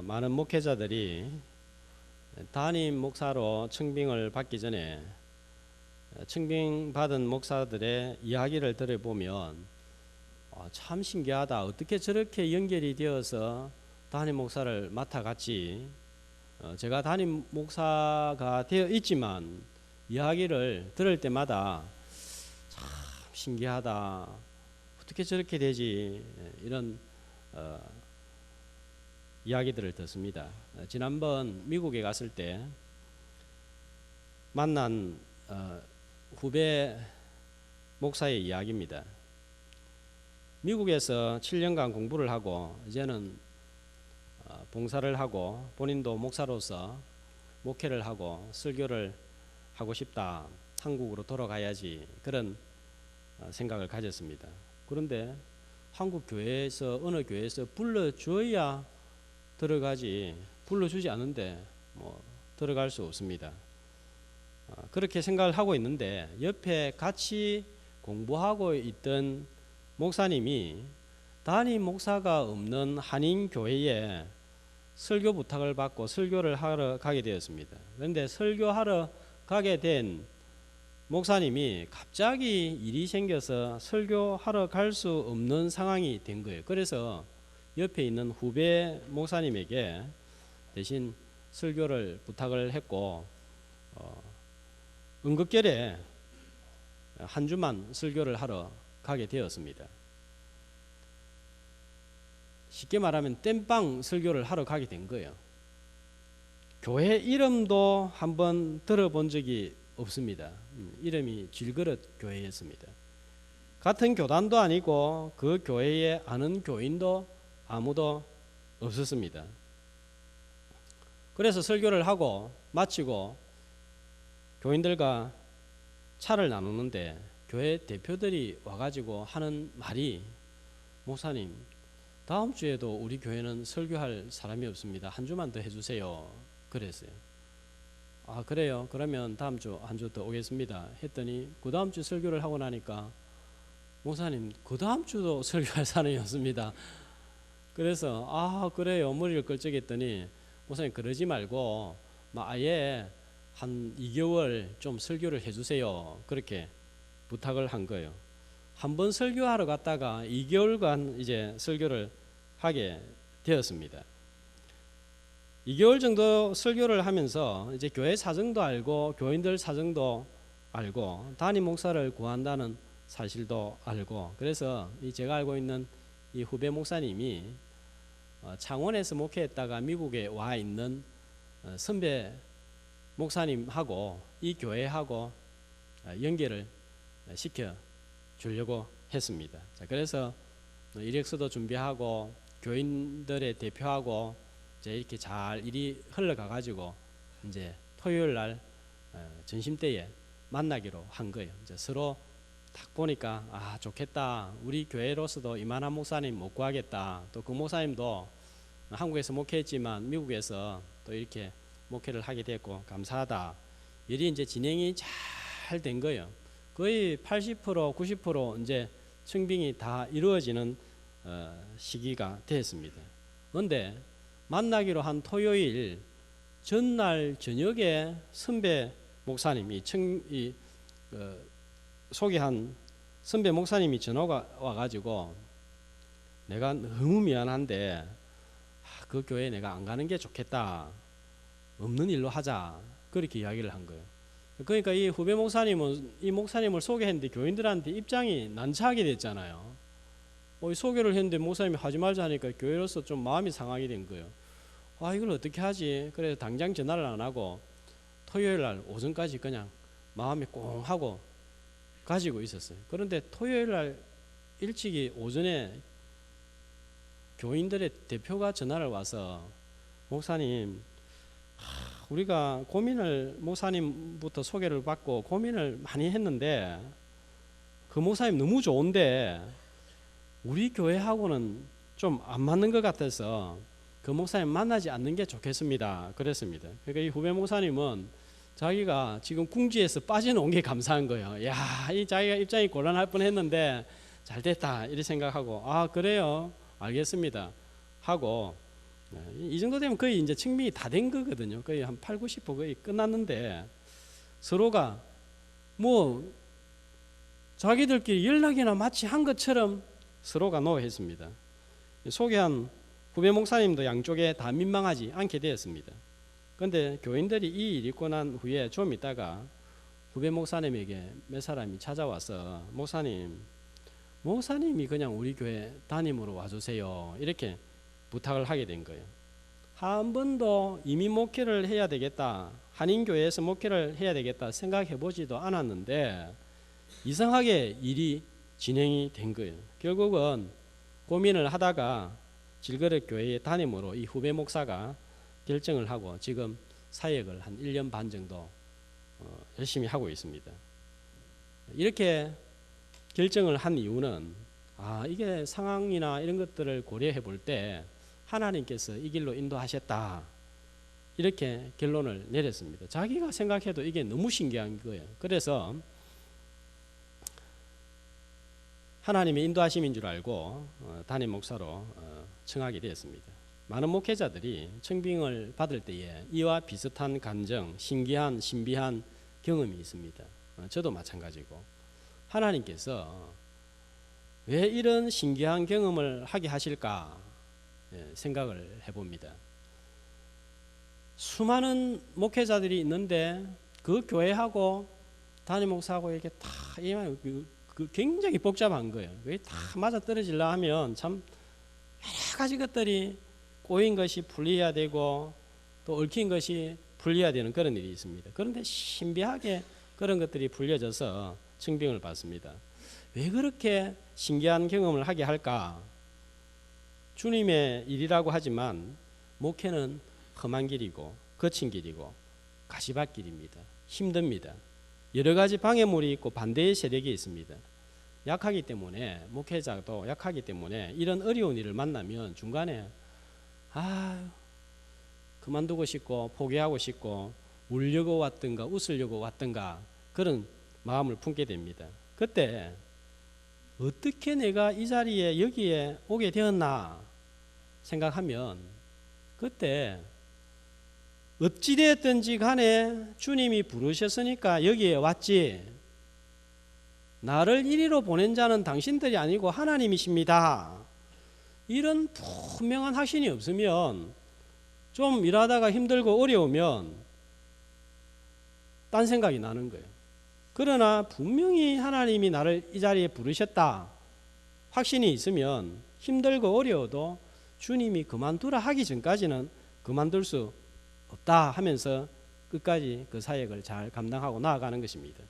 많은 목회자들이 담임 목사로 청빙을 받기 전에 청빙받은 목사들의 이야기를 들어보면 참 신기하다. 어떻게 저렇게 연결이 되어서 담임 목사를 맡아갔지. 제가 담임 목사가 되어 있지만 이야기를 들을 때마다 참 신기하다. 어떻게 저렇게 되지. 이런 이야기들을 듣습니다. 지난번 미국에 갔을 때 만난 후배 목사의 이야기입니다. 미국에서 7년간 공부를 하고 이제는 봉사를 하고 본인도 목사로서 목회를 하고 설교를 하고 싶다. 한국으로 돌아가야지. 그런 생각을 가졌습니다. 그런데 한국 교회에서 어느 교회에서 불러줘야 들어가지 불러주지 않은데 들어갈 수 없습니다. 그렇게 생각을 하고 있는데 옆에 같이 공부하고 있던 목사님이 담임 목사가 없는 한인 교회에 설교 부탁을 받고 설교를 하러 가게 되었습니다. 그런데 설교하러 가게 된 목사님이 갑자기 일이 생겨서 설교하러 갈 수 없는 상황이 된 거예요. 그래서 옆에 있는 후배 목사님에게 대신 설교를 부탁을 했고 응급결에 한 주만 설교를 하러 가게 되었습니다. 쉽게 말하면 땜빵 설교를 하러 가게 된 거예요. 교회 이름도 한번 들어본 적이 없습니다. 이름이 질그릇 교회였습니다. 같은 교단도 아니고 그 교회에 아는 교인도 아무도 없었습니다. 그래서 설교를 하고 마치고 교인들과 차를 나누는데 교회 대표들이 와가지고 하는 말이 목사님 다음 주에도 우리 교회는 설교할 사람이 없습니다. 한 주만 더 해주세요. 그랬어요. 아 그래요? 그러면 다음 주 한 주 더 오겠습니다. 했더니 그 다음 주 설교를 하고 나니까 목사님 그 다음 주도 설교할 사람이 없습니다. 그래서 아 그래요? 머리를 걸쩍했더니 목사님 그러지 말고 아예 한 2개월 좀 설교를 해주세요. 그렇게 부탁을 한 거예요. 한번 설교하러 갔다가 2개월간 이제 설교를 하게 되었습니다. 2개월 정도 설교를 하면서 이제 교회 사정도 알고 교인들 사정도 알고 담임 목사를 구한다는 사실도 알고 그래서 제가 알고 있는 이 후배 목사님이 창원에서 목회했다가 미국에 와 있는 선배 목사님하고 이 교회하고 연결을 시켜 주려고 했습니다. 자, 그래서 이력서도 준비하고 교인들의 대표하고 이제 이렇게 잘 일이 흘러가 가지고 이제 토요일 날 점심때에 만나기로 한 거예요. 이제 서로 딱 보니까 아 좋겠다. 우리 교회로서도 이만한 목사님 못 구하겠다. 또 그 목사님도 한국에서 목회했지만 미국에서 또 이렇게 목회를 하게 됐고 감사하다. 일이 이제 진행이 잘 된 거예요. 거의 80% 90% 이제 청빙이 다 이루어지는 시기가 됐습니다. 그런데 만나기로 한 토요일 전날 저녁에 선배 목사님이 소개한 선배 목사님이 전화가 와가지고 내가 너무 미안한데 그 교회에 내가 안 가는 게 좋겠다. 없는 일로 하자. 그렇게 이야기를 한 거예요. 그러니까 이 후배 목사님은 이 목사님을 소개했는데 교인들한테 입장이 난처하게 됐잖아요. 소개를 했는데 목사님이 하지 말자 하니까 교회로서 좀 마음이 상하게 된 거예요. 아 이걸 어떻게 하지? 그래서 당장 전화를 안 하고 토요일 날 오전까지 그냥 마음이 꽁 하고 가지고 있었어요. 그런데 토요일 날 일찍이 오전에 교인들의 대표가 전화를 와서 목사님 우리가 고민을 목사님부터 소개를 받고 고민을 많이 했는데 그 목사님 너무 좋은데 우리 교회하고는 좀 안 맞는 것 같아서 그 목사님 만나지 않는 게 좋겠습니다. 그랬습니다. 그러니까 이 후배 목사님은 자기가 지금 궁지에서 빠져나온 게 감사한 거예요. 야, 이 자기가 입장이 곤란할 뻔했는데 잘 됐다 이렇게 생각하고 아 그래요 알겠습니다 하고 이 정도 되면 거의 이제 증빙이 다 된 거거든요. 거의 한 8, 90% 거의 끝났는데 서로가 뭐 자기들끼리 연락이나 마치 한 것처럼 서로가 노했습니다. 소개한 후배 목사님도 양쪽에 다 민망하지 않게 되었습니다. 그런데 교인들이 이 일이 있고 난 후에 좀 있다가 후배 목사님에게 몇 사람이 찾아와서 목사님이 그냥 우리 교회 담임으로 와주세요 이렇게 부탁을 하게 된 거예요. 한 번도 이민 목회를 해야 되겠다, 한인교회에서 목회를 해야 되겠다 생각해 보지도 않았는데 이상하게 일이 진행이 된 거예요. 결국은 고민을 하다가 질그릇 교회의 담임으로 이 후배 목사가 결정을 하고 지금 사역을 한 1년 반 정도 열심히 하고 있습니다. 이렇게 결정을 한 이유는 이게 상황이나 이런 것들을 고려해 볼 때 하나님께서 이 길로 인도하셨다 이렇게 결론을 내렸습니다. 자기가 생각해도 이게 너무 신기한 거예요. 그래서 하나님의 인도하심인 줄 알고 담임 목사로 청하게 되었습니다. 많은 목회자들이 청빙을 받을 때에 이와 비슷한 감정, 신비한 경험이 있습니다. 저도 마찬가지고 하나님께서 왜 이런 신기한 경험을 하게 하실까 생각을 해봅니다. 수많은 목회자들이 있는데 그 교회하고 담임 목사하고 이렇게 다 굉장히 복잡한 거예요. 왜 다 맞아떨어지려 하면 참 여러 가지 것들이 꼬인 것이 풀려야 되고 또 얽힌 것이 풀려야 되는 그런 일이 있습니다. 그런데 신비하게 그런 것들이 풀려져서 청빙을 받습니다. 왜 그렇게 신기한 경험을 하게 할까? 주님의 일이라고 하지만 목회는 험한 길이고 거친 길이고 가시밭길입니다. 힘듭니다. 여러 가지 방해물이 있고 반대의 세력이 있습니다. 약하기 때문에 목회자도 약하기 때문에 이런 어려운 일을 만나면 중간에 그만두고 싶고 포기하고 싶고 울려고 왔든가 웃으려고 왔든가 그런 마음을 품게 됩니다. 그때 어떻게 내가 이 자리에 여기에 오게 되었나 생각하면 그때 어찌되었든지 간에 주님이 부르셨으니까 여기에 왔지, 나를 이리로 보낸 자는 당신들이 아니고 하나님이십니다, 이런 분명한 확신이 없으면 좀 일하다가 힘들고 어려우면 딴 생각이 나는 거예요. 그러나 분명히 하나님이 나를 이 자리에 부르셨다 확신이 있으면 힘들고 어려워도 주님이 그만두라 하기 전까지는 그만둘 수 없다 하면서 끝까지 그 사역을 잘 감당하고 나아가는 것입니다.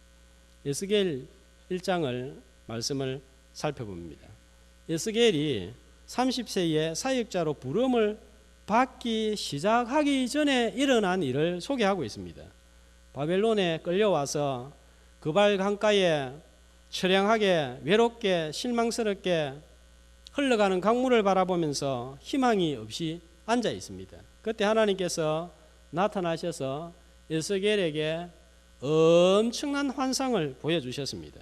에스겔 1장을 말씀을 살펴봅니다. 에스겔이 30세에 사역자로 부름을 받기 시작하기 전에 일어난 일을 소개하고 있습니다. 바벨론에 끌려와서 그발 강가에 처량하게 외롭게 실망스럽게 흘러가는 강물을 바라보면서 희망이 없이 앉아 있습니다. 그때 하나님께서 나타나셔서 에스겔에게 엄청난 환상을 보여주셨습니다.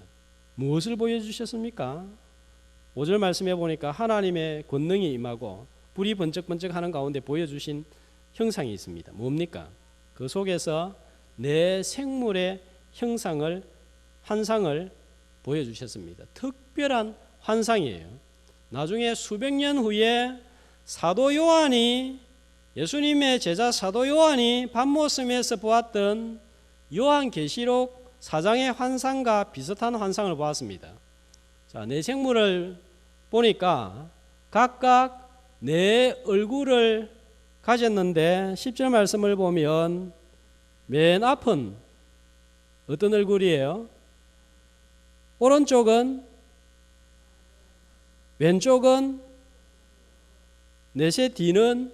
무엇을 보여주셨습니까? 5절 말씀해 보니까 하나님의 권능이 임하고 불이 번쩍번쩍하는 가운데 보여주신 형상이 있습니다. 뭡니까? 그 속에서 내 생물의 환상을 보여주셨습니다. 특별한 환상이에요. 나중에 수백 년 후에 사도 요한이, 예수님의 제자 사도 요한이 밤모섬에서 보았던 요한계시록 4장의 환상과 비슷한 환상을 보았습니다. 자, 내 생물을 보니까 각각 내 얼굴을 가졌는데 10절 말씀을 보면 맨 앞은 어떤 얼굴이에요? 오른쪽은, 왼쪽은, 넷의 뒤는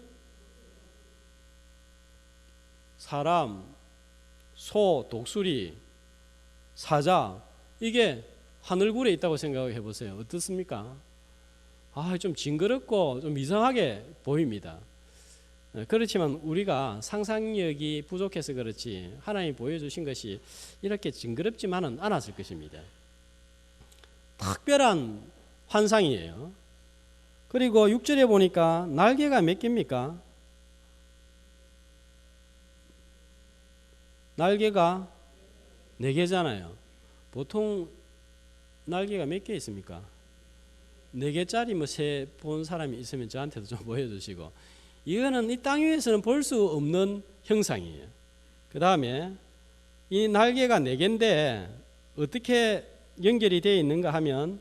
사람, 소, 독수리, 사자, 이게 한 얼굴에 있다고 생각해 보세요. 어떻습니까? 좀 징그럽고 좀 이상하게 보입니다. 그렇지만 우리가 상상력이 부족해서 그렇지 하나님이 보여주신 것이 이렇게 징그럽지만은 않았을 것입니다. 특별한 환상이에요. 그리고 6절에 보니까 날개가 몇 개입니까? 날개가 4개잖아요. 보통 날개가 몇 개 있습니까? 4개짜리 뭐 새 본 사람이 있으면 저한테도 좀 보여주시고. 이거는 이 땅 위에서는 볼 수 없는 형상이에요. 그 다음에 이 날개가 4개인데 어떻게 연결이 되어 있는가 하면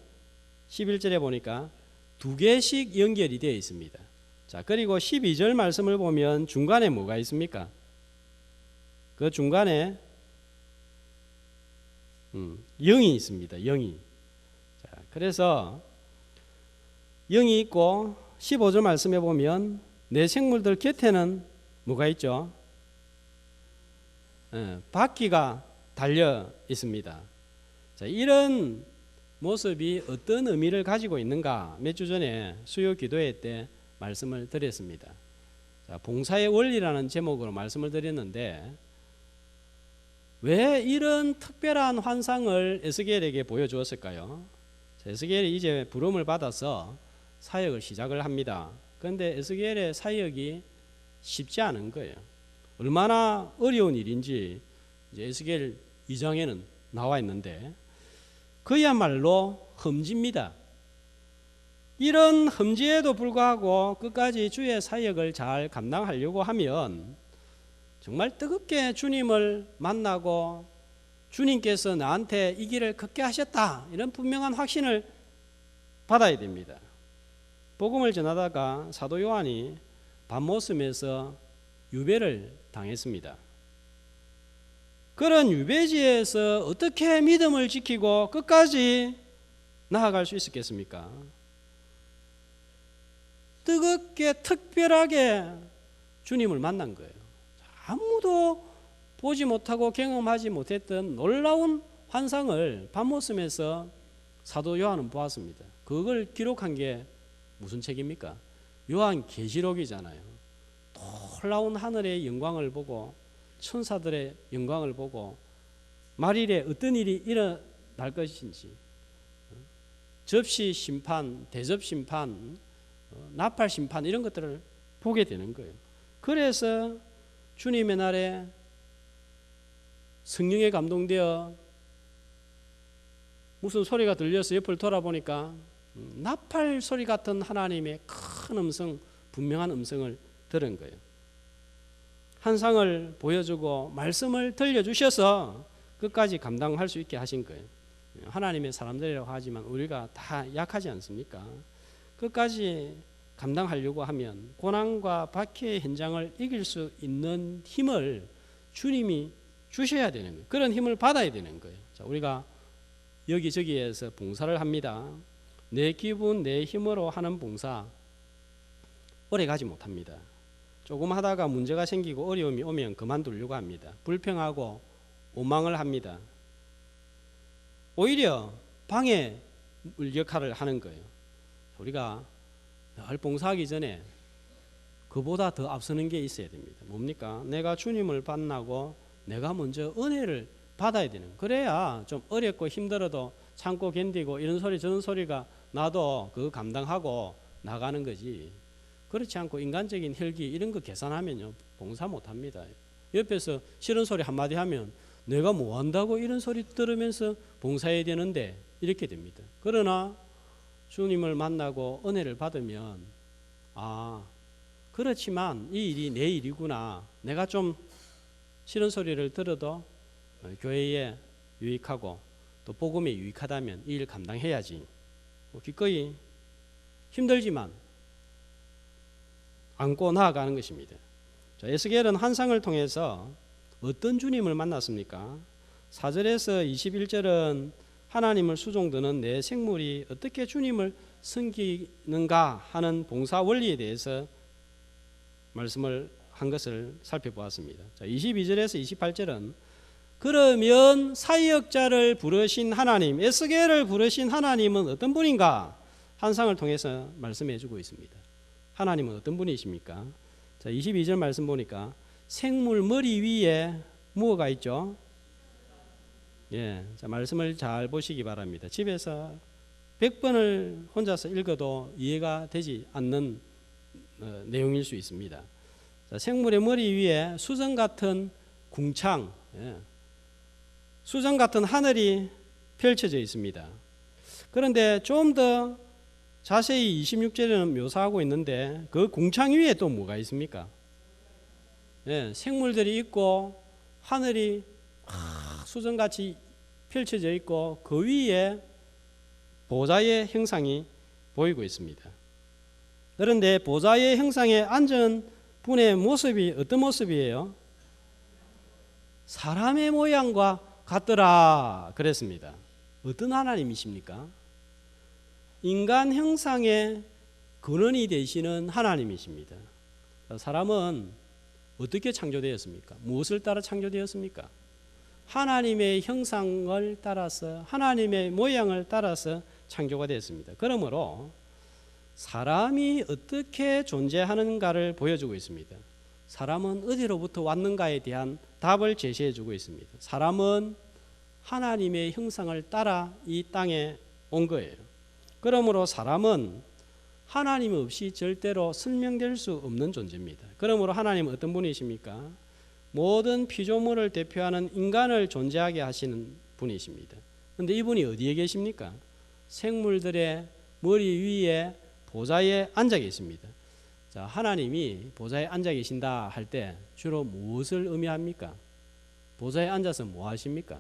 11절에 보니까 2개씩 연결이 되어 있습니다. 자, 그리고 12절 말씀을 보면 중간에 뭐가 있습니까? 그 중간에 0이 있습니다. 0이. 자, 그래서 0이 있고 15절 말씀에 보면 내 생물들 곁에는 뭐가 있죠? 바퀴가 달려 있습니다. 자, 이런 모습이 어떤 의미를 가지고 있는가 몇 주 전에 수요 기도회 때 말씀을 드렸습니다. 자, 봉사의 원리라는 제목으로 말씀을 드렸는데 왜 이런 특별한 환상을 에스겔에게 보여주었을까요? 에스겔이 이제 부름을 받아서 사역을 시작을 합니다. 그런데 에스겔의 사역이 쉽지 않은 거예요. 얼마나 어려운 일인지 이제 에스겔 2장에는 나와 있는데 그야말로 험지입니다. 이런 험지에도 불구하고 끝까지 주의 사역을 잘 감당하려고 하면 정말 뜨겁게 주님을 만나고 주님께서 나한테 이 길을 걷게 하셨다 이런 분명한 확신을 받아야 됩니다. 복음을 전하다가 사도 요한이 밤모섬에서 유배를 당했습니다. 그런 유배지에서 어떻게 믿음을 지키고 끝까지 나아갈 수 있었겠습니까? 뜨겁게 특별하게 주님을 만난 거예요. 아무도 보지 못하고 경험하지 못했던 놀라운 환상을 밤모섬에서 사도 요한은 보았습니다. 그걸 기록한 게 무슨 책입니까? 요한계시록이잖아요. 놀라운 하늘의 영광을 보고 천사들의 영광을 보고 말일에 어떤 일이 일어날 것인지 접시 심판, 대접 심판, 나팔 심판 이런 것들을 보게 되는 거예요. 그래서 주님의 날에 성령에 감동되어 무슨 소리가 들려서 옆을 돌아보니까 나팔 소리 같은 하나님의 큰 음성, 분명한 음성을 들은 거예요. 환상을 보여주고 말씀을 들려주셔서 끝까지 감당할 수 있게 하신 거예요. 하나님의 사람들이라고 하지만 우리가 다 약하지 않습니까? 끝까지 감당하려고 하면 고난과 박해의 현장을 이길 수 있는 힘을 주님이 주셔야 되는 거예요. 그런 힘을 받아야 되는 거예요. 자, 우리가 여기저기에서 봉사를 합니다. 내 기분, 내 힘으로 하는 봉사 오래 가지 못합니다. 조금 하다가 문제가 생기고 어려움이 오면 그만두려고 합니다. 불평하고 오망을 합니다. 오히려 방해 역할을 하는 거예요. 우리가 늘 봉사하기 전에 그보다 더 앞서는 게 있어야 됩니다. 뭡니까? 내가 주님을 만나고 내가 먼저 은혜를 받아야 되는 거예요. 그래야 좀 어렵고 힘들어도 참고 견디고 이런 소리 저런 소리가 나도 그거 감당하고 나가는 거지. 그렇지 않고 인간적인 혈기 이런 거 계산하면요 봉사 못합니다. 옆에서 싫은 소리 한마디 하면 내가 뭐 한다고 이런 소리 들으면서 봉사해야 되는데 이렇게 됩니다. 그러나 주님을 만나고 은혜를 받으면 아 그렇지만 이 일이 내 일이구나. 내가 좀 싫은 소리를 들어도 교회에 유익하고 또 복음에 유익하다면 이 일 감당해야지. 기꺼이 힘들지만 안고 나아가는 것입니다. 자, 에스겔은 환상을 통해서 어떤 주님을 만났습니까? 4절에서 21절은 하나님을 수종드는 내 생물이 어떻게 주님을 섬기는가 하는 봉사 원리에 대해서 말씀을 한 것을 살펴보았습니다. 자, 22절에서 28절은 그러면 사역자를 부르신 하나님, 에스겔을 부르신 하나님은 어떤 분인가? 환상을 통해서 말씀해 주고 있습니다. 하나님은 어떤 분이십니까? 자, 22절 말씀 보니까 생물 머리 위에 무엇가 있죠? 예, 자, 말씀을 잘 보시기 바랍니다. 집에서 100번을 혼자서 읽어도 이해가 되지 않는 내용일 수 있습니다. 자, 생물의 머리 위에 수정 같은 궁창, 예. 수정 같은 하늘이 펼쳐져 있습니다. 그런데 좀 더 자세히 26절에는 묘사하고 있는데 그 궁창 위에 또 뭐가 있습니까? 예, 생물들이 있고 하늘이 수정같이 펼쳐져 있고 그 위에 보좌의 형상이 보이고 있습니다. 그런데 보좌의 형상에 앉은 분의 모습이 어떤 모습이에요? 사람의 모양과 같더라 그랬습니다. 어떤 하나님이십니까? 인간 형상의 근원이 되시는 하나님이십니다. 사람은 어떻게 창조되었습니까? 무엇을 따라 창조되었습니까? 하나님의 형상을 따라서 하나님의 모양을 따라서 창조가 되었습니다. 그러므로 사람이 어떻게 존재하는가를 보여주고 있습니다. 사람은 어디로부터 왔는가에 대한 답을 제시해주고 있습니다. 사람은 하나님의 형상을 따라 이 땅에 온 거예요. 그러므로 사람은 하나님 없이 절대로 설명될 수 없는 존재입니다. 그러므로 하나님은 어떤 분이십니까? 모든 피조물을 대표하는 인간을 존재하게 하시는 분이십니다. 그런데 이분이 어디에 계십니까? 생물들의 머리 위에 보좌에 앉아 계십니다. 자, 하나님이 보좌에 앉아 계신다 할 때 주로 무엇을 의미합니까? 보좌에 앉아서 뭐 하십니까?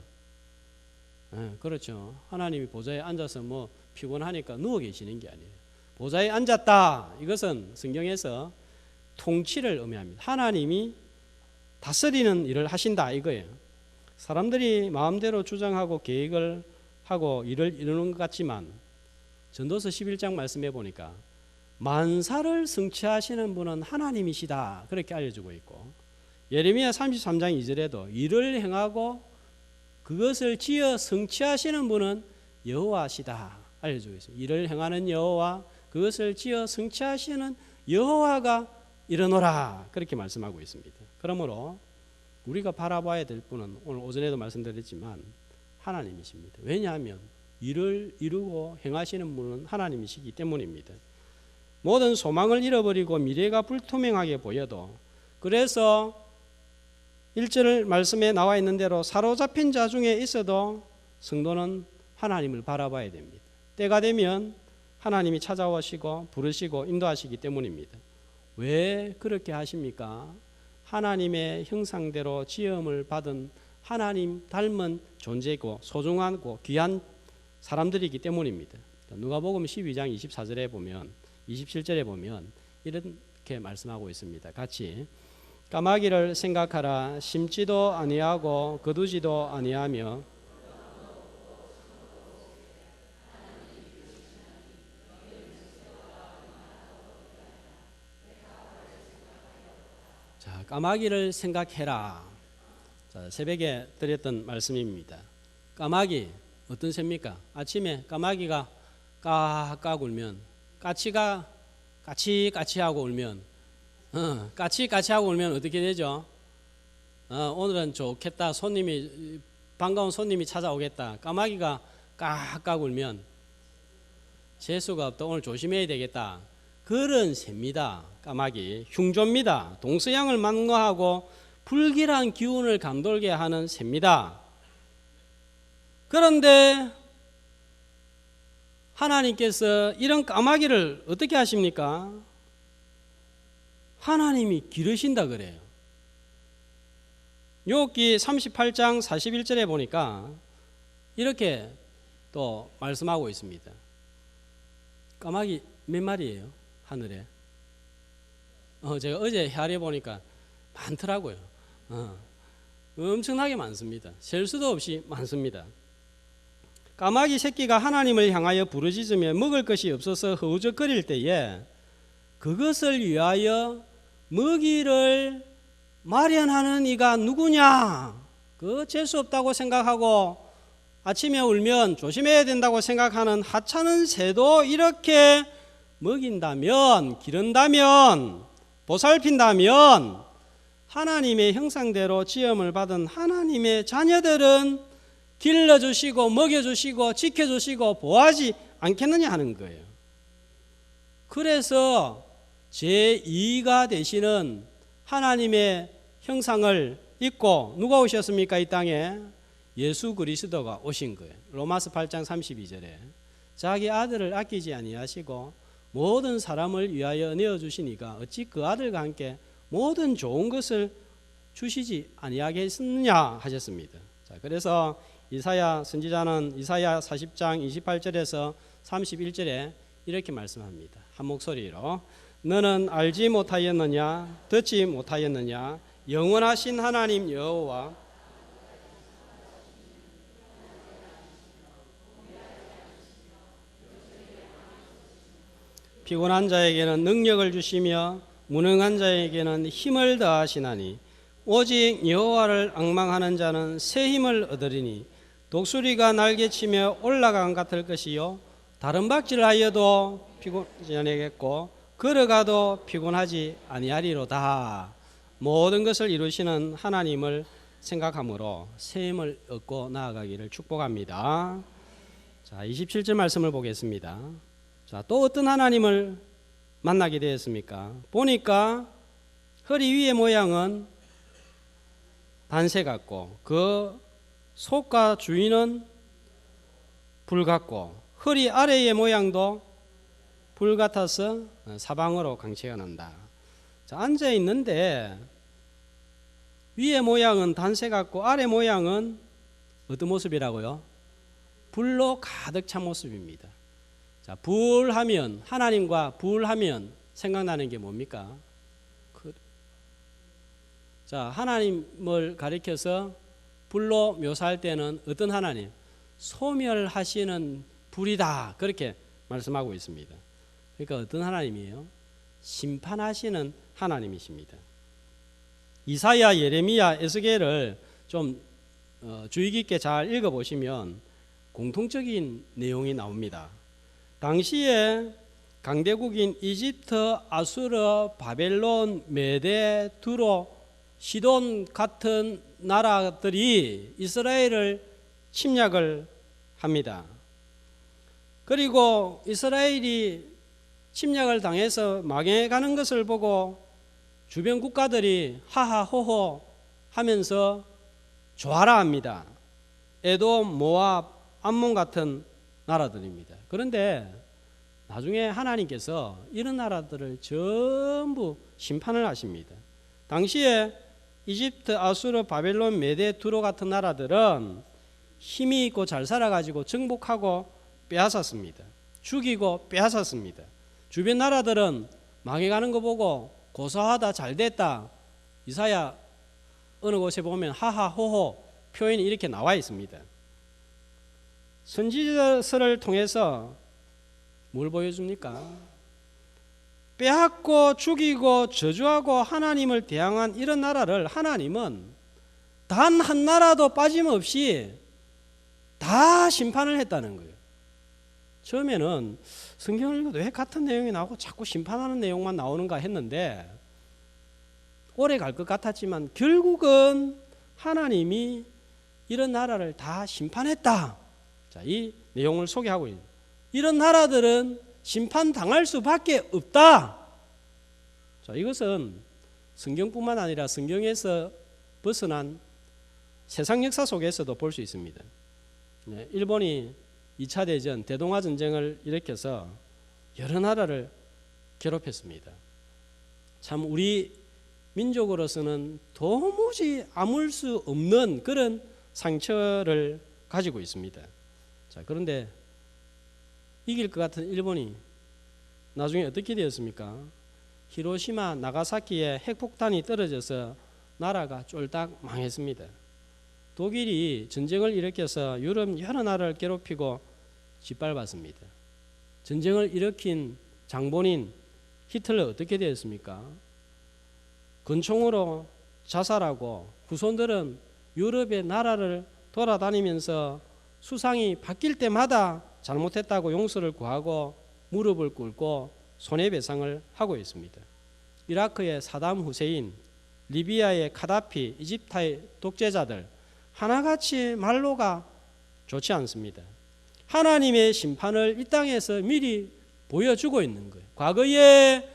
그렇죠. 하나님이 보좌에 앉아서 뭐 피곤하니까 누워 계시는 게 아니에요. 보좌에 앉았다. 이것은 성경에서 통치를 의미합니다. 하나님이 다스리는 일을 하신다 이거예요. 사람들이 마음대로 주장하고 계획을 하고 일을 이루는 것 같지만 전도서 11장 말씀해 보니까 만사를 성취하시는 분은 하나님이시다 그렇게 알려주고 있고, 예레미야 33장 2절에도 일을 행하고 그것을 지어 성취하시는 분은 여호와시다 알려주고 있습니다. 일을 행하는 여호와, 그것을 지어 성취하시는 여호와가 일어노라 그렇게 말씀하고 있습니다. 그러므로 우리가 바라봐야 될 분은 오늘 오전에도 말씀드렸지만 하나님이십니다. 왜냐하면 일을 이루고 행하시는 분은 하나님이시기 때문입니다. 모든 소망을 잃어버리고 미래가 불투명하게 보여도, 그래서 1절 말씀에 나와 있는 대로 사로잡힌 자 중에 있어도 성도는 하나님을 바라봐야 됩니다. 때가 되면 하나님이 찾아오시고 부르시고 인도하시기 때문입니다. 왜 그렇게 하십니까? 하나님의 형상대로 지음을 받은 하나님 닮은 존재고 소중하고 귀한 사람들이기 때문입니다. 누가복음 12장 24절에 보면 27절에 보면 이렇게 말씀하고 있습니다. 같이 까마귀를 생각하라. 심지도 아니하고 거두지도 아니하며 자, 까마귀를 생각해라. 자, 새벽에 드렸던 말씀입니다. 까마귀 어떤 새입니까? 아침에 까마귀가 까까 울면, 까치가 까치하고 울면, 까치하고 울면 어떻게 되죠? 오늘은 좋겠다. 반가운 손님이 찾아오겠다. 까마귀가 까까 울면 재수가 없다. 오늘 조심해야 되겠다. 그런 새입니다. 까마귀 흉조입니다. 동서양을 만거하고 불길한 기운을 감돌게 하는 새입니다. 그런데 하나님께서 이런 까마귀를 어떻게 하십니까? 하나님이 기르신다 그래요. 욥기 38장 41절에 보니까 이렇게 또 말씀하고 있습니다. 까마귀 몇 마리예요? 하늘에. 제가 어제 헤아려 보니까 많더라고요. 엄청나게 많습니다. 셀 수도 없이 많습니다. 까마귀 새끼가 하나님을 향하여 부르짖으며 먹을 것이 없어서 허우적거릴 때에 그것을 위하여 먹이를 마련하는 이가 누구냐? 그 재수 없다고 생각하고 아침에 울면 조심해야 된다고 생각하는 하찮은 새도 이렇게 먹인다면, 기른다면, 보살핀다면 하나님의 형상대로 지음을 받은 하나님의 자녀들은 길러주시고 먹여주시고 지켜주시고 보호하지 않겠느냐 하는 거예요. 그래서 제2가 되시는 하나님의 형상을 있고 누가 오셨습니까? 이 땅에 예수 그리스도가 오신 거예요. 로마서 8장 32절에 자기 아들을 아끼지 아니하시고 모든 사람을 위하여 내어주시니까 어찌 그 아들과 함께 모든 좋은 것을 주시지 아니하겠느냐 하셨습니다. 자, 그래서 이사야 선지자는 이사야 40장 28절에서 31절에 이렇게 말씀합니다. 한 목소리로 너는 알지 못하였느냐 듣지 못하였느냐 영원하신 하나님 여호와 피곤한 자에게는 능력을 주시며 무능한 자에게는 힘을 더하시나니 오직 여호와를 앙망하는 자는 새 힘을 얻으리니 독수리가 날개치며 올라간 같을 것이요 다른 박질하여도 피곤하지 아니하겠고 걸어가도 피곤하지 아니하리로다. 모든 것을 이루시는 하나님을 생각함으로 새 힘을 얻고 나아가기를 축복합니다. 자, 27절 말씀을 보겠습니다. 자, 또 어떤 하나님을 만나게 되었습니까? 보니까 허리 위의 모양은 단새 같고 그 속과 주인은 불 같고 허리 아래의 모양도 불 같아서 사방으로 광채가 난다. 자, 앉아 있는데 위의 모양은 단새 같고 아래 모양은 어떤 모습이라고요? 불로 가득 찬 모습입니다. 자, 불하면 하나님과 불하면 생각나는 게 뭡니까? 자, 하나님을 가리켜서 불로 묘사할 때는 어떤 하나님? 소멸하시는 불이다. 그렇게 말씀하고 있습니다. 그러니까 어떤 하나님이에요? 심판하시는 하나님이십니다. 이사야, 예레미야, 에스겔을 좀 주의 깊게 잘 읽어보시면 공통적인 내용이 나옵니다. 당시에 강대국인 이집트, 아수르, 바벨론, 메데, 두로, 시돈 같은 나라들이 이스라엘을 침략을 합니다. 그리고 이스라엘이 침략을 당해서 망해가는 것을 보고 주변 국가들이 하하호호 하면서 좋아라 합니다. 에돔, 모압, 암몬 같은 나라들입니다. 그런데 나중에 하나님께서 이런 나라들을 전부 심판을 하십니다. 당시에 이집트, 아수르, 바벨론, 메데, 두로 같은 나라들은 힘이 있고 잘 살아가지고 정복하고 빼앗았습니다. 죽이고 빼앗았습니다. 주변 나라들은 망해가는 거 보고 고사하다 잘됐다. 이사야 어느 곳에 보면 하하호호 표현이 이렇게 나와 있습니다. 선지서를 통해서 뭘 보여줍니까? 빼앗고 죽이고 저주하고 하나님을 대항한 이런 나라를 하나님은 단 한 나라도 빠짐없이 다 심판을 했다는 거예요. 처음에는 성경을 읽어도 왜 같은 내용이 나오고 자꾸 심판하는 내용만 나오는가 했는데 오래 갈 것 같았지만 결국은 하나님이 이런 나라를 다 심판했다. 자, 이 내용을 소개하고 있는 이런 나라들은 심판당할 수밖에 없다. 자, 이것은 성경뿐만 아니라 성경에서 벗어난 세상 역사 속에서도 볼 수 있습니다. 일본이 2차 대전, 대동아 전쟁을 일으켜서 여러 나라를 괴롭혔습니다. 참 우리 민족으로서는 도무지 아물 수 없는 그런 상처를 가지고 있습니다. 자, 그런데 이길 것 같은 일본이 나중에 어떻게 되었습니까? 히로시마, 나가사키에 핵폭탄이 떨어져서 나라가 쫄딱 망했습니다. 독일이 전쟁을 일으켜서 유럽 여러 나라를 괴롭히고 짓밟았습니다. 전쟁을 일으킨 장본인 히틀러 어떻게 되었습니까? 권총으로 자살하고 후손들은 유럽의 나라를 돌아다니면서 수상이 바뀔 때마다 잘못했다고 용서를 구하고 무릎을 꿇고 손해배상을 하고 있습니다. 이라크의 사담 후세인, 리비아의 카다피, 이집트의 독재자들 하나같이 말로가 좋지 않습니다. 하나님의 심판을 이 땅에서 미리 보여주고 있는 거예요. 과거에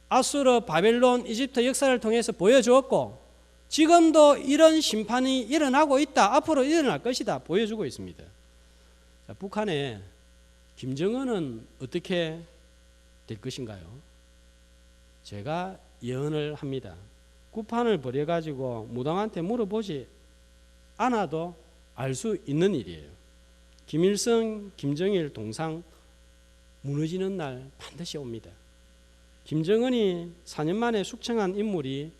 아수르, 바벨론, 이집트 역사를 통해서 보여주었고 지금도 이런 심판이 일어나고 있다. 앞으로 일어날 것이다. 보여주고 있습니다. 자, 북한의 김정은은 어떻게 될 것인가요? 제가 예언을 합니다. 구판을 벌여가지고 무당한테 물어보지 않아도 알 수 있는 일이에요. 김일성, 김정일 동상 무너지는 날 반드시 옵니다. 김정은이 4년 만에 숙청한 인물이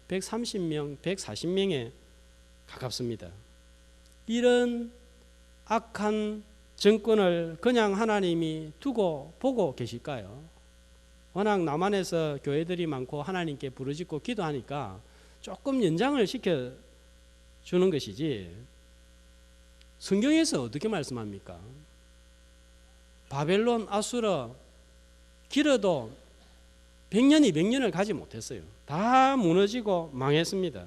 130명, 140명에 가깝습니다. 이런 악한 정권을 그냥 하나님이 두고 보고 계실까요? 워낙 남한에서 교회들이 많고 하나님께 부르짖고 기도하니까 조금 연장을 시켜주는 것이지, 성경에서 어떻게 말씀합니까? 바벨론, 아수르 길어도 100년, 200년을 가지 못했어요. 다 무너지고 망했습니다.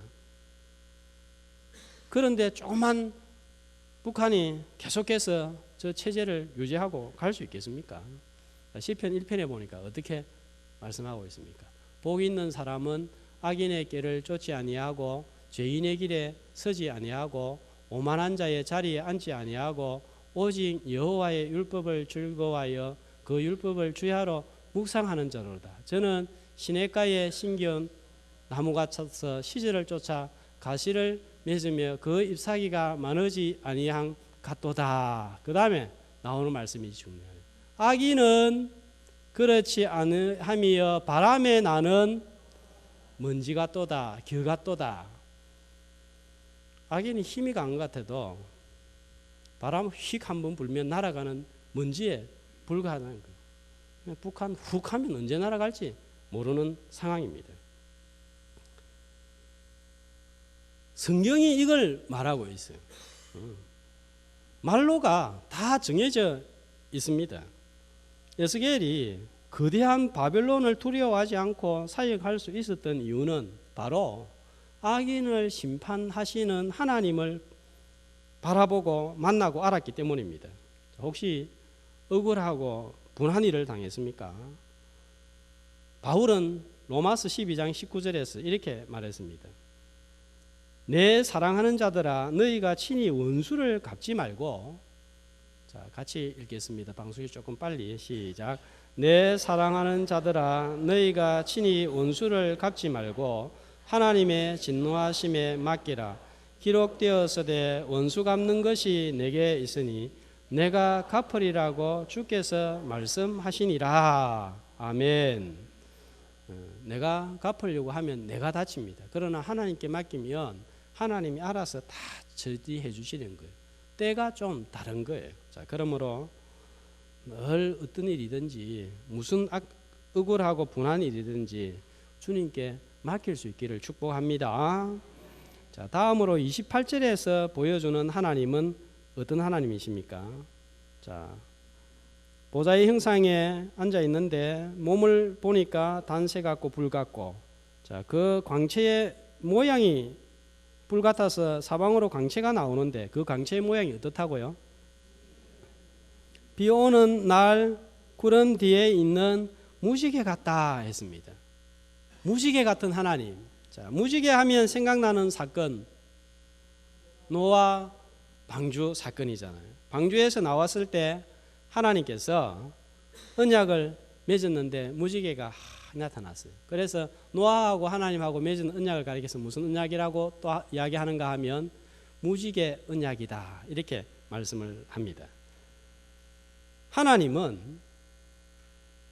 그런데 조그만 북한이 계속해서 저 체제를 유지하고 갈 수 있겠습니까? 시편 1편에 보니까 어떻게 말씀하고 있습니까? 복 있는 사람은 악인의 길을 쫓지 아니하고 죄인의 길에 서지 아니하고 오만한 자의 자리에 앉지 아니하고 오직 여호와의 율법을 즐거워하여 그 율법을 주야로 묵상하는 자로다. 저는 시냇가에 심겨온 나무같아서 시절을 쫓아 가시를 맺으며 그 잎사귀가 마르지 아니한 같도다. 그 다음에 나오는 말씀이 중요해요. 악인은 그렇지 않으며 바람에 나는 먼지 같도다. 겨 같도다. 악인이 힘이 강한 것 같아도 바람 휙 한번 불면 날아가는 먼지에 불과하다는 거예요. 북한 훅 하면 언제 날아갈지 모르는 상황입니다. 성경이 이걸 말하고 있어요. 말로가 다 정해져 있습니다. 에스겔이 거대한 바벨론을 두려워하지 않고 사역할 수 있었던 이유는 바로 악인을 심판하시는 하나님을 바라보고 만나고 알았기 때문입니다. 혹시 억울하고 분한 일을 당했습니까? 바울은 로마서 12장 19절에서 이렇게 말했습니다. 내 사랑하는 자들아 너희가 친히 원수를 갚지 말고, 자 같이 읽겠습니다. 방송이 조금 빨리 시작. 내 사랑하는 자들아 너희가 친히 원수를 갚지 말고 하나님의 진노하심에 맡기라. 기록되었으되 원수 갚는 것이 내게 있으니 내가 갚으리라고 주께서 말씀하시니라. 아멘. 내가 갚으려고 하면 내가 다칩니다. 그러나 하나님께 맡기면 하나님이 알아서 다 처리해 주시는 거예요. 때가 좀 다른 거예요. 자, 그러므로 늘 어떤 일이든지 무슨 억울하고 분한 일이든지 주님께 맡길 수 있기를 축복합니다. 자, 다음으로 28절에서 보여주는 하나님은 어떤 하나님이십니까? 자, 보좌의 형상에 앉아 있는데 몸을 보니까 단새 같고 불 같고, 자, 그 광채의 모양이 불 같아서 사방으로 광채가 나오는데 그 광채의 모양이 어떻다고요? 비 오는 날 구름 뒤에 있는 무지개 같다 했습니다. 무지개 같은 하나님. 자, 무지개 하면 생각나는 사건, 노아 방주 사건이잖아요. 방주에서 나왔을 때 하나님께서 언약을 맺었는데 무지개가 나타났어요. 그래서 노아하고 하나님하고 맺은 언약을 가리켜서 무슨 언약이라고 또 이야기하는가 하면 무지개 언약이다, 이렇게 말씀을 합니다. 하나님은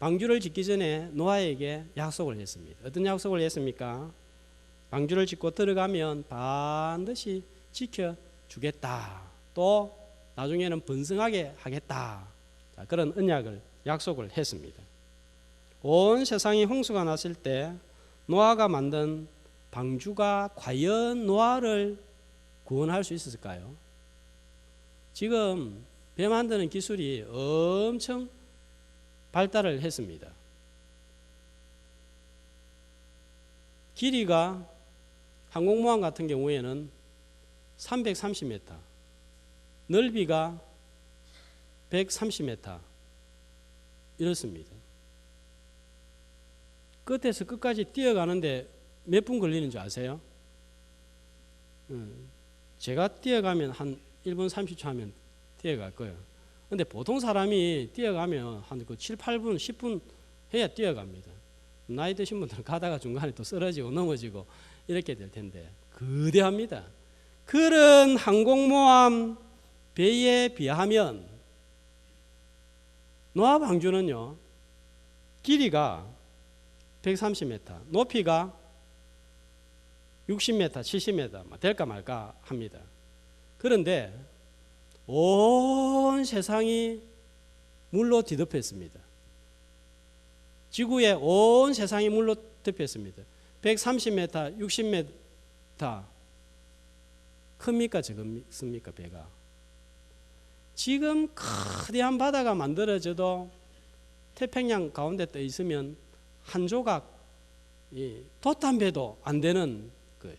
방주를 짓기 전에 노아에게 약속을 했습니다. 어떤 약속을 했습니까? 방주를 짓고 들어가면 반드시 지켜주겠다. 또 나중에는 번성하게 하겠다. 자, 그런 언약을 약속을 했습니다. 온 세상이 홍수가 났을 때 노아가 만든 방주가 과연 노아를 구원할 수 있었을까요? 지금 배 만드는 기술이 엄청 발달을 했습니다. 길이가 항공모함 같은 경우에는 330m, 넓이가 130m 이렇습니다. 끝에서 끝까지 뛰어가는데 몇 분 걸리는 줄 아세요? 제가 뛰어가면 한 1분 30초 하면 뛰어갈 거예요. 근데 보통 사람이 뛰어가면 한 그 7, 8분, 10분 해야 뛰어갑니다. 나이 드신 분들은 가다가 중간에 또 쓰러지고 넘어지고 이렇게 될 텐데 거대합니다. 그런 항공모함 배에 비하면 노아 방주는요, 길이가 130m, 높이가 60m, 70m 될까 말까 합니다. 그런데 온 세상이 물로 뒤덮였습니다. 지구의 온 세상이 물로 덮였습니다. 130m, 60m 큽니까 적습니까 배가? 지금 거대한 바다가 만들어져도 태평양 가운데 떠 있으면 한 조각 돛담배도 안 되는 거예요.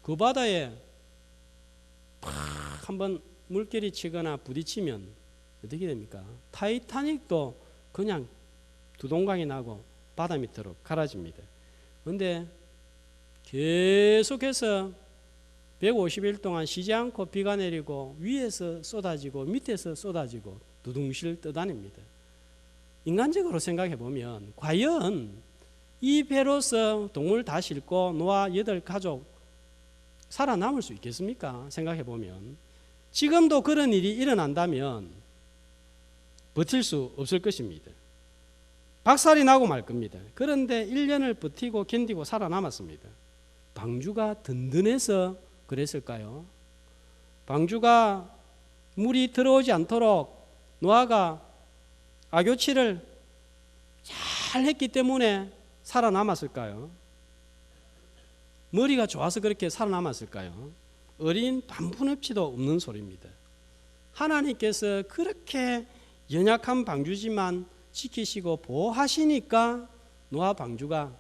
그 바다에 한번 물결이 치거나 부딪히면 어떻게 됩니까? 타이타닉도 그냥 두동강이 나고 바다 밑으로 갈아집니다. 그런데 계속해서 150일 동안 쉬지 않고 비가 내리고 위에서 쏟아지고 밑에서 쏟아지고 두둥실 떠다닙니다. 인간적으로 생각해 보면 과연 이 배로서 동물 다 싣고 노아 8가족 살아남을 수 있겠습니까? 생각해 보면 지금도 그런 일이 일어난다면 버틸 수 없을 것입니다. 박살이 나고 말 겁니다. 그런데 1년을 버티고 견디고 살아남았습니다. 방주가 든든해서 그랬을까요? 방주가 물이 들어오지 않도록 노아가 악교치를 잘 했기 때문에 살아남았을까요? 머리가 좋아서 그렇게 살아남았을까요? 어린 반푼업치도 없는 소리입니다. 하나님께서 그렇게 연약한 방주지만 지키시고 보호하시니까 노아 방주가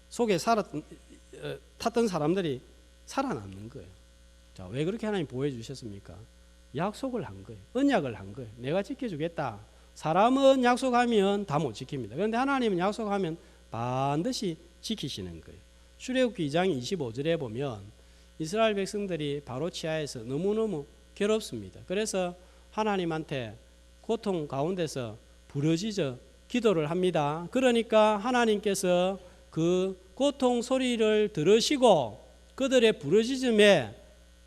속에 탔던 사람들이 살아남는 거예요. 자, 왜 그렇게 하나님 보호해 주셨습니까? 약속을 한 거예요. 언약을 한 거예요. 내가 지켜주겠다. 사람은 약속하면 다 못 지킵니다. 그런데 하나님은 약속하면 반드시 지키시는 거예요. 출애굽기 2장 25절에 보면 이스라엘 백성들이 바로 치하에서 너무너무 괴롭습니다. 그래서 하나님한테 고통 가운데서 부르짖어 기도를 합니다. 그러니까 하나님께서 그 고통 소리를 들으시고 그들의 부르짖음에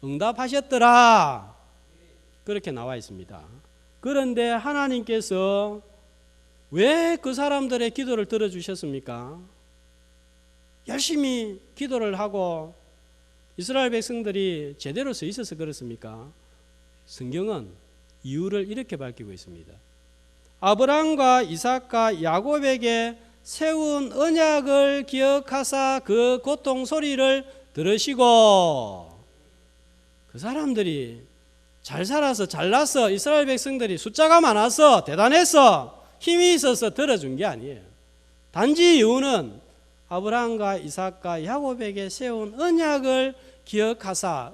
응답하셨더라. 그렇게 나와 있습니다. 그런데 하나님께서 왜 그 사람들의 기도를 들어주셨습니까? 열심히 기도를 하고 이스라엘 백성들이 제대로 서 있어서 그렇습니까? 성경은 이유를 이렇게 밝히고 있습니다. 아브라함과 이삭과 야곱에게 세운 언약을 기억하사 그 고통 소리를 들으시고, 그 사람들이 잘 살아서 잘나서 이스라엘 백성들이 숫자가 많아서 대단해서 힘이 있어서 들어준 게 아니에요. 단지 이유는 아브라함과 이삭과 야곱에게 세운 언약을 기억하사,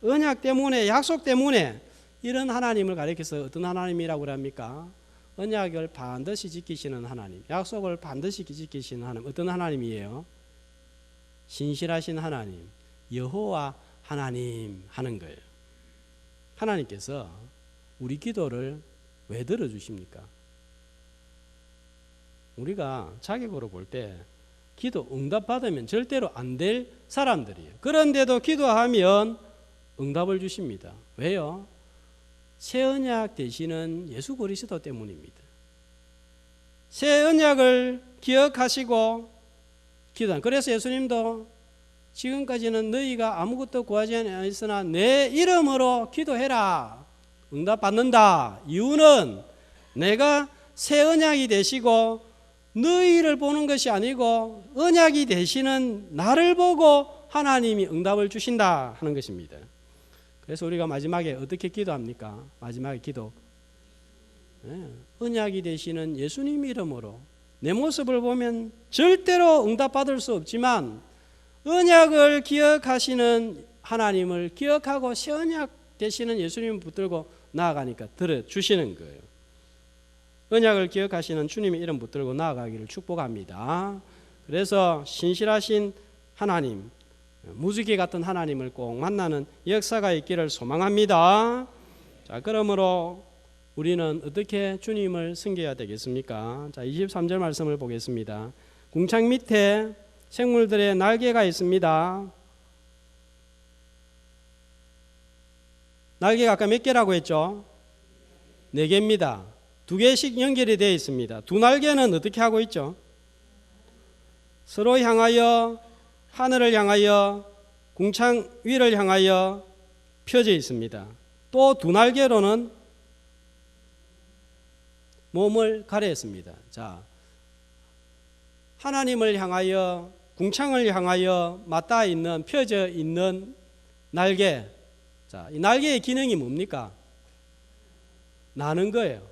언약 때문에, 약속 때문에 이런 하나님을 가리켜서 어떤 하나님이라고 합니까? 언약을 반드시 지키시는 하나님, 약속을 반드시 지키시는 하나님. 어떤 하나님이에요? 신실하신 하나님, 여호와 하나님 하는 거예요. 하나님께서 우리 기도를 왜 들어주십니까? 우리가 자격으로 볼 때 기도 응답받으면 절대로 안 될 사람들이에요. 그런데도 기도하면 응답을 주십니다. 왜요? 새 언약 되시는 예수 그리스도 때문입니다. 새 언약을 기억하시고 기도한. 그래서 예수님도 지금까지는 너희가 아무것도 구하지 않았으나 내 이름으로 기도해라. 응답받는다. 이유는 내가 새 언약이 되시고 너희를 보는 것이 아니고 언약이 되시는 나를 보고 하나님이 응답을 주신다 하는 것입니다. 그래서 우리가 마지막에 어떻게 기도합니까? 마지막에 기도. 언약이 되시는 예수님 이름으로. 내 모습을 보면 절대로 응답받을 수 없지만 언약을 기억하시는 하나님을 기억하고 새 언약 되시는 예수님을 붙들고 나아가니까 들어주시는 거예요. 언약을 기억하시는 주님의 이름 붙들고 나아가기를 축복합니다. 그래서 신실하신 하나님, 무지개 같은 하나님을 꼭 만나는 역사가 있기를 소망합니다. 자, 그러므로 우리는 어떻게 주님을 섬겨야 되겠습니까? 자, 23절 말씀을 보겠습니다. 궁창 밑에 생물들의 날개가 있습니다. 날개가 아까 몇 개라고 했죠? 4개입니다. 2개씩 연결이 되어 있습니다. 두 날개는 어떻게 하고 있죠? 서로 향하여 하늘을 향하여 궁창 위를 향하여 펴져 있습니다. 또 두 날개로는 몸을 가렸습니다. 자, 하나님을 향하여 궁창을 향하여 맞닿아 있는 펴져 있는 날개. 자, 이 날개의 기능이 뭡니까? 나는 거예요.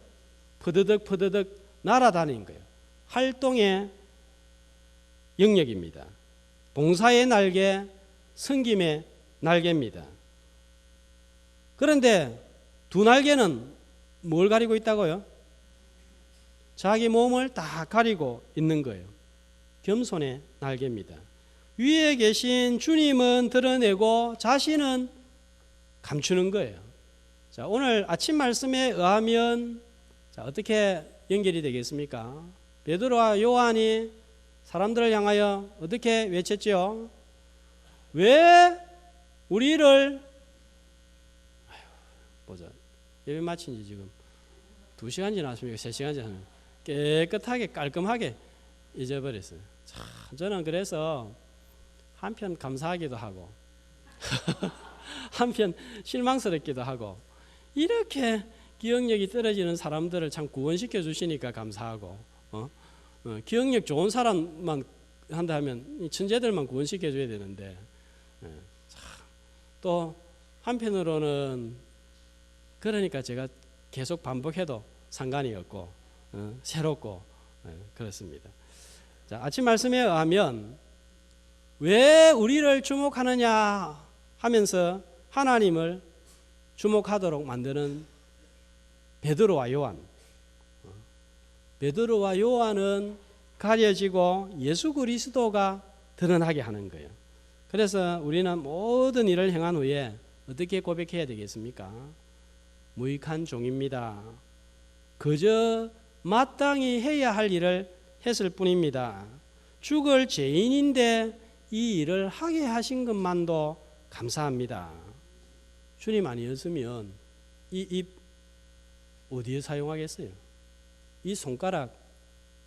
퍼드덕 퍼드덕 날아다니는 거예요. 활동의 영역입니다. 봉사의 날개, 섬김의 날개입니다. 그런데 두 날개는 뭘 가리고 있다고요? 자기 몸을 다 가리고 있는 거예요. 겸손의 날개입니다. 위에 계신 주님은 드러내고 자신은 감추는 거예요. 자, 오늘 아침 말씀에 의하면 자, 어떻게 연결이 되겠습니까? 베드로와 요한이 사람들을 향하여 어떻게 외쳤지요? 왜 우리를 보자. 예배 마친 지 지금 2시간 지났습니까? 3시간 지났습니까? 깨끗하게 깔끔하게 잊어버렸어요. 참, 저는 그래서 한편 감사하기도 하고 한편 실망스럽기도 하고 이렇게 기억력이 떨어지는 사람들을 참 구원시켜 주시니까 감사하고 기억력 좋은 사람만 한다면 천재들만 구원시켜 줘야 되는데 또 한편으로는 그러니까 제가 계속 반복해도 상관이 없고 새롭고 그렇습니다. 자, 아침 말씀에 의하면 왜 우리를 주목하느냐 하면서 하나님을 주목하도록 만드는 베드로와 요한. 베드로와 요한은 가려지고 예수 그리스도가 드러나게 하는 거예요. 그래서 우리는 모든 일을 행한 후에 어떻게 고백해야 되겠습니까? 무익한 종입니다. 그저 마땅히 해야 할 일을 했을 뿐입니다. 죽을 죄인인데 이 일을 하게 하신 것만도 감사합니다. 주님 아니었으면 이 입 어디에 사용하겠어요? 이 손가락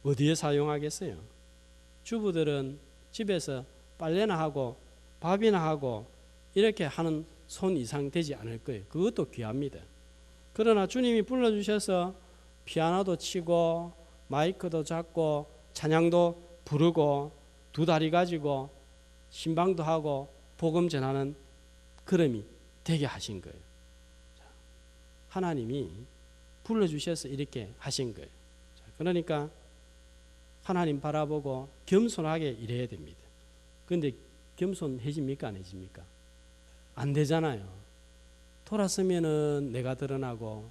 어디에 사용하겠어요? 주부들은 집에서 빨래나 하고 밥이나 하고 이렇게 하는 손 이상 되지 않을 거예요. 그것도 귀합니다. 그러나 주님이 불러주셔서 피아노도 치고 마이크도 잡고 찬양도 부르고 두 다리 가지고 신방도 하고 복음 전하는 그름이 되게 하신 거예요. 하나님이 불러주셔서 이렇게 하신 거예요. 그러니까 하나님 바라보고 겸손하게 일해야 됩니다. 그런데 겸손해집니까? 안 해집니까? 안 되잖아요. 돌아서면은 내가 드러나고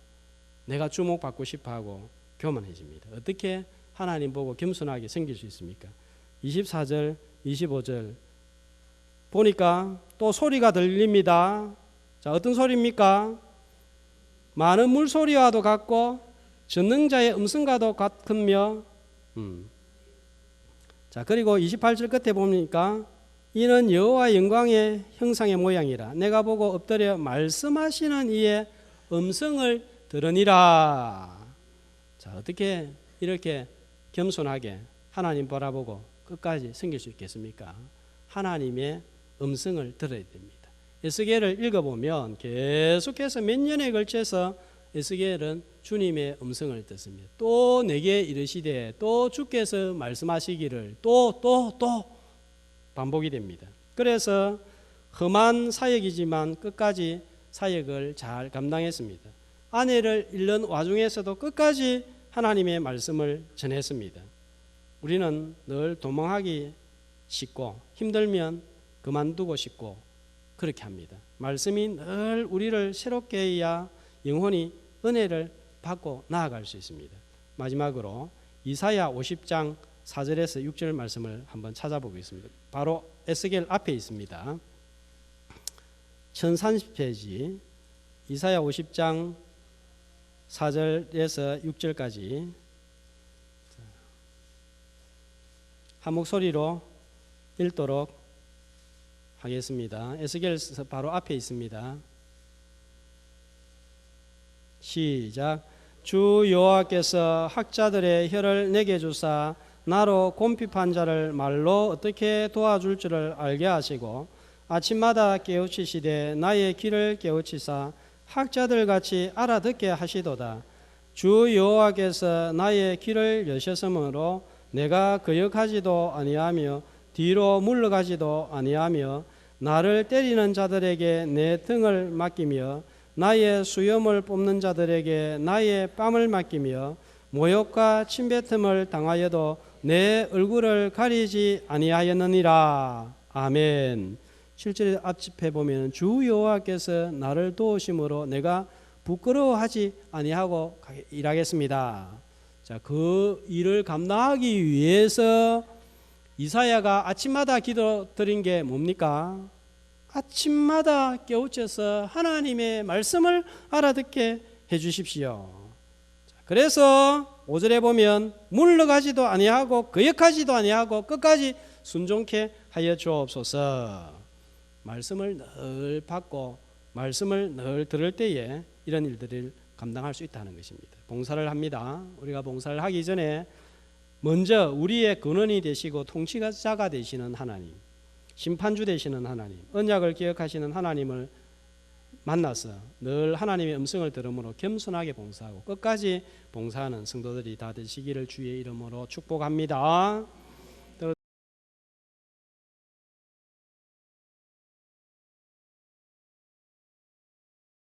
내가 주목받고 싶어하고 교만해집니다. 어떻게 하나님 보고 겸손하게 섬길 수 있습니까? 24절 25절 보니까 또 소리가 들립니다. 자, 어떤 소리입니까? 많은 물소리와도 같고 전능자의 음성과도 같으며 자, 그리고 28절 끝에 보니까 이는 여호와 영광의 형상의 모양이라 내가 보고 엎드려 말씀하시는 이의 음성을 들으니라. 자, 어떻게 이렇게 겸손하게 하나님 바라보고 끝까지 섬길 수 있겠습니까? 하나님의 음성을 들어야 됩니다. 에스겔을 읽어보면 계속해서 몇 년에 걸쳐서 에스겔은 주님의 음성을 듣습니다. 또 내게 이르시되 또 주께서 말씀하시기를 또 반복이 됩니다. 그래서 험한 사역이지만 끝까지 사역을 잘 감당했습니다. 아내를 잃는 와중에서도 끝까지 하나님의 말씀을 전했습니다. 우리는 늘 도망하기 쉽고 힘들면 그만두고 싶고 그렇게 합니다. 말씀이 늘 우리를 새롭게 해야 영혼이 은혜를 받고 나아갈 수 있습니다. 마지막으로 이사야 50장 4절에서 6절 말씀을 한번 찾아보겠습니다. 바로 에스겔 앞에 있습니다. 1030페이지 이사야 50장 4절에서 6절까지 한 목소리로 읽도록 하겠습니다. 에스겔 바로 앞에 있습니다. 시작. 주 여호와께서 학자들의 혀를 내게 주사 나로 곰핍한 자를 말로 어떻게 도와줄 줄을 알게 하시고 아침마다 깨우치시되 나의 귀를 깨우치사 학자들같이 알아듣게 하시도다. 주 여호와께서 나의 귀를 여셨으므로 내가 거역하지도 아니하며 뒤로 물러가지도 아니하며 나를 때리는 자들에게 내 등을 맡기며 나의 수염을 뽑는 자들에게 나의 뺨을 맡기며 모욕과 침뱉음을 당하여도 내 얼굴을 가리지 아니하였느니라. 아멘. 7절 앞집에 보면 주 여호와께서 나를 도우심으로 내가 부끄러워하지 아니하고 일하겠습니다. 자, 그 일을 감당하기 위해서 이사야가 아침마다 기도 드린 게 뭡니까? 아침마다 깨우쳐서 하나님의 말씀을 알아듣게 해 주십시오. 그래서 5절에 보면 물러가지도 아니하고 거역하지도 아니하고 끝까지 순종케 하여 주옵소서. 말씀을 늘 받고 말씀을 늘 들을 때에 이런 일들을 감당할 수 있다는 것입니다. 봉사를 합니다. 우리가 봉사를 하기 전에 먼저 우리의 근원이 되시고 통치자가 되시는 하나님, 심판주 되시는 하나님, 언약을 기억하시는 하나님을 만나서 늘 하나님의 음성을 들음으로 겸손하게 봉사하고 끝까지 봉사하는 성도들이 다 되시기를 주의 이름으로 축복합니다.